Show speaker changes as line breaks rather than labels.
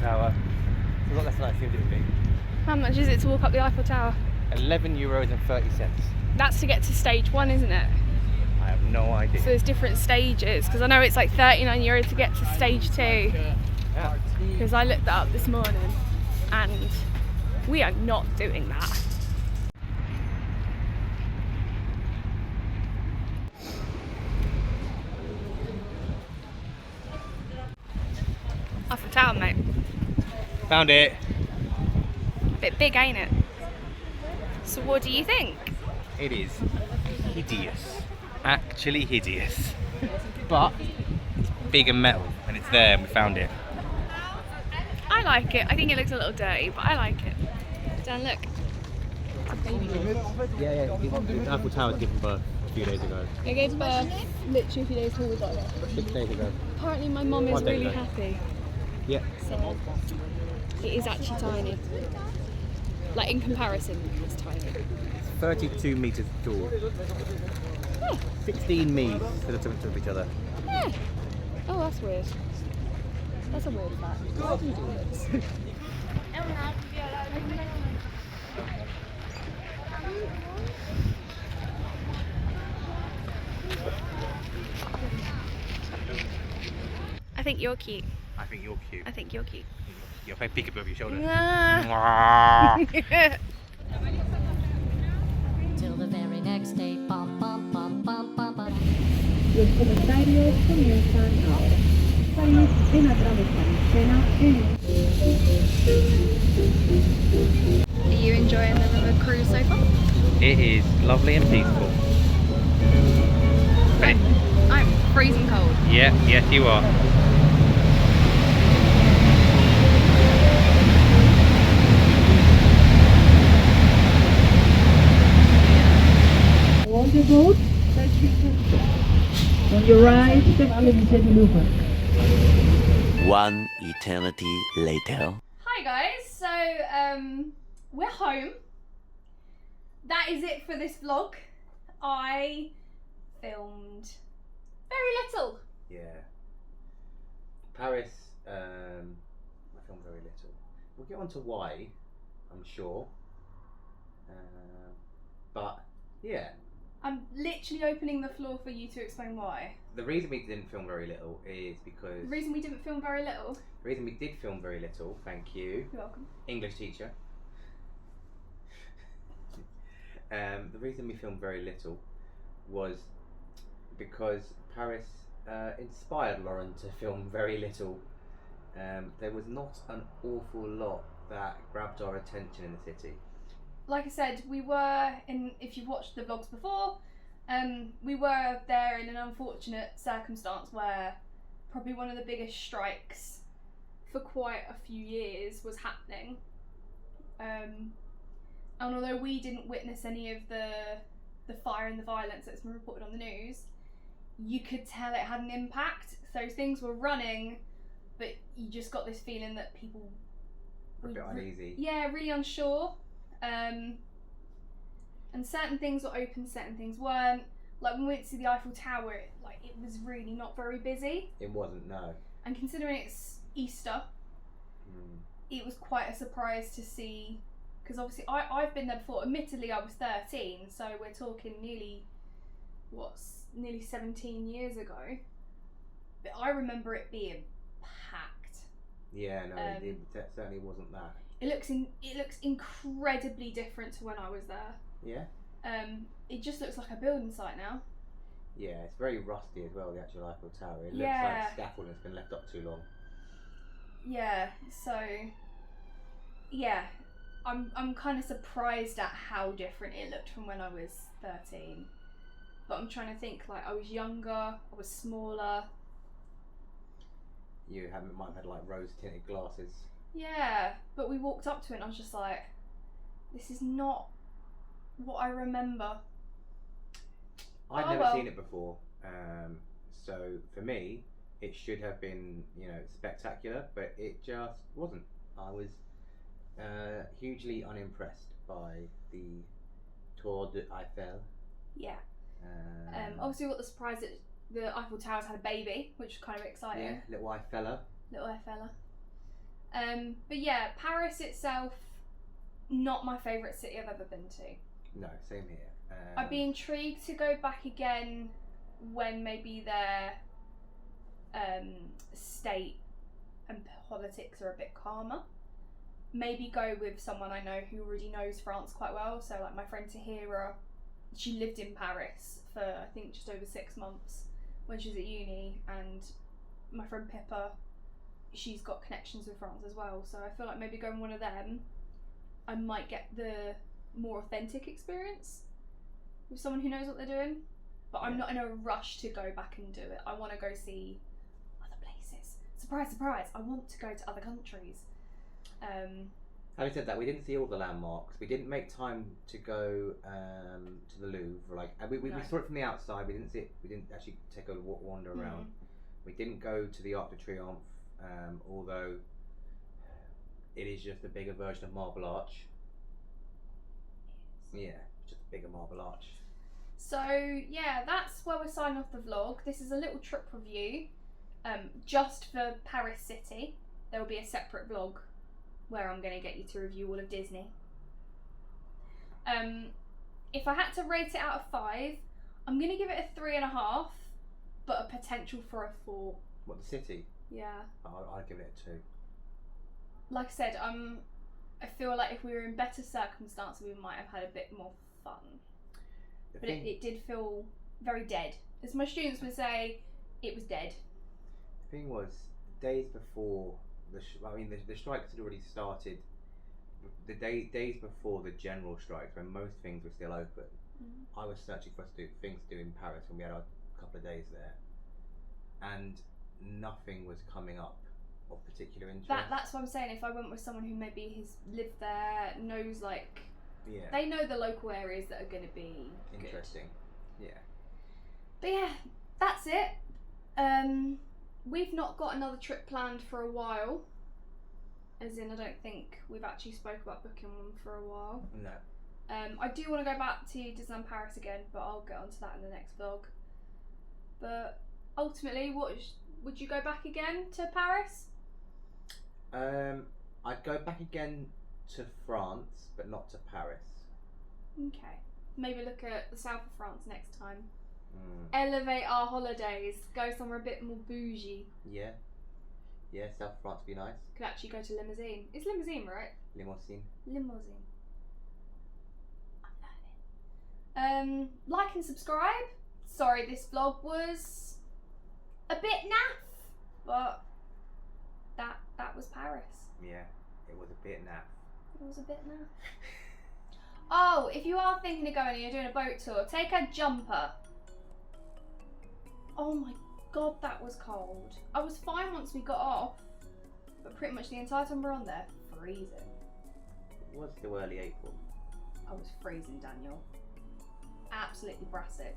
Tower. It's a lot less than I assumed it would be.
How much is it to walk up the Eiffel Tower?
€11.30.
That's to get to stage 1, isn't it?
I have no idea.
So there's different stages, because I know it's like €39 to get to stage 2.
Yeah.
Because I looked that up this morning, and we are not doing that. Eiffel Tower, mate.
Found it.
Bit big, ain't it? So what do you think?
It is hideous. Actually hideous. But it's big and metal, and it's there, and we found it.
I like it. I think it looks a little dirty, but I like it. Dan, look. It's a baby.
Yeah. The Eiffel Tower was given birth a few days ago.
It gave birth literally a few days before we got here.
6 days ago.
Apparently my mum is
1 day
really
ago.
happy.
Yeah.
So it is actually tiny. Like in comparison, it's tiny.
32 metres tall.
Yeah.
16 metres to the top of each other.
Yeah. Oh, that's weird. That's a weird fact. Why do you do this? I think you're cute.
I think you're cute.
I think you're cute.
You're very peek above your shoulder.
Till the very next day. Bum, bum, bum, bum, bum, bum.
Los comentarios comienzan ahora. País en atravesar escena en...
Are you enjoying the river cruise so far?
It is lovely and peaceful.
I'm freezing cold.
Yeah, yes you are.
On the boat, on your right, the limited maneuver.
One eternity later.
Hi guys, so we're home. That is it for this vlog. I filmed very little.
Yeah. Paris, I filmed very little. We'll get on to why, I'm sure. But, yeah.
I'm literally opening the floor for you to explain why.
The reason we didn't film very little is because...
The reason we didn't film very little?
The reason we did film very little, thank you.
You're welcome.
English teacher. The reason we filmed very little was because Paris inspired Lauren to film very little. There was not an awful lot that grabbed our attention in the city.
Like I said, we were in, if you've watched the vlogs before, we were there in an unfortunate circumstance where probably one of the biggest strikes for quite a few years was happening. And although we didn't witness any of the fire and the violence that's been reported on the news, you could tell it had an impact. So things were running, but you just got this feeling that people
were a bit uneasy.
Yeah, really unsure. And certain things were open, certain things weren't. Like when we went to see the Eiffel Tower, it was really not very busy.
It wasn't, no.
And considering it's Easter, it was quite a surprise to see, because obviously I've been there before. Admittedly, I was 13, so we're talking nearly 17 years ago. But I remember it being packed.
Yeah, no, it certainly wasn't that.
It looks incredibly different to when I was there.
Yeah.
It just looks like a building site now.
Yeah, it's very rusty as well, the actual Eiffel Tower. It looks
Yeah.
like scaffolding that's been left up too long.
Yeah, so yeah, I'm kind of surprised at how different it looked from when I was 13. But I'm trying to think, like, I was younger, I was smaller.
You might have had like rose tinted glasses.
Yeah, but we walked up to it and I was just like, this is not what I remember.
I'd never seen it before, so for me it should have been, spectacular, but it just wasn't. I was hugely unimpressed by the Tour de Eiffel.
Yeah. Obviously we got the surprise that the Eiffel Towers had a baby, which was kind of exciting.
Yeah, little Eiffella.
Little Eiffella. But yeah, Paris itself, not my favourite city I've ever been to.
No, same here.
I'd be intrigued to go back again when maybe their state and politics are a bit calmer. Maybe go with someone I know who already knows France quite well. So like my friend Tahira, she lived in Paris for I think just over 6 months when she was at uni, and my friend Pippa, she's got connections with France as well. So I feel like maybe going one of them, I might get the more authentic experience with someone who knows what they're doing. But I'm not in a rush to go back and do it. I want to go see other places. Surprise, surprise! I want to go to other countries.
Having said that, we didn't see all the landmarks. We didn't make time to go to the Louvre. Like we saw it from the outside. We didn't see it. We didn't actually take a wander around. We didn't go to the Arc de Triomphe, although it is just a bigger version of Marble Arch. Yeah, just a bigger Marble Arch.
So yeah, that's where we're signing off the vlog. This is a little trip review, just for Paris City. There will be a separate vlog where I'm going to get you to review all of Disney. If I had to rate it out of 5, I'm going to give it a 3.5, but a potential for a 4.
What, the city?
Yeah.
I'd give it a 2.
Like I said, I feel like if we were in better circumstances, we might have had a bit more fun. But it did feel very dead. As my students would say, it was dead.
The thing was, days before the strikes had already started. The days before the general strikes, when most things were still open, I was searching for things to do in Paris when we had a couple of days there, and nothing was coming up of particular interest.
That's what I'm saying. If I went with someone who maybe has lived there, knows
yeah,
they know the local areas that are going to be
interesting.
Good.
Yeah.
But yeah, that's it. We've not got another trip planned for a while. As in, I don't think we've actually spoke about booking one for a while.
No.
I do want to go back to Disneyland Paris again, but I'll get onto that in the next vlog. But ultimately, would you go back again to Paris?
I'd go back again to France, but not to Paris.
Okay. Maybe look at the south of France next time. Elevate our holidays. Go somewhere a bit more bougie.
Yeah. Yeah, South France would be nice.
Could actually go to Limousine. It's Limousine, right?
Limousine.
Limousine. I'm learning. Like and subscribe. Sorry, this vlog was a bit naff, but that was Paris.
Yeah, it was a bit naff.
It was a bit naff. Oh, if you are thinking of going and you're doing a boat tour, take a jumper. Oh my god, that was cold. I was fine once we got off, but pretty much the entire time we're on there, freezing.
It was still early April.
I was freezing, Daniel. Absolutely brassic.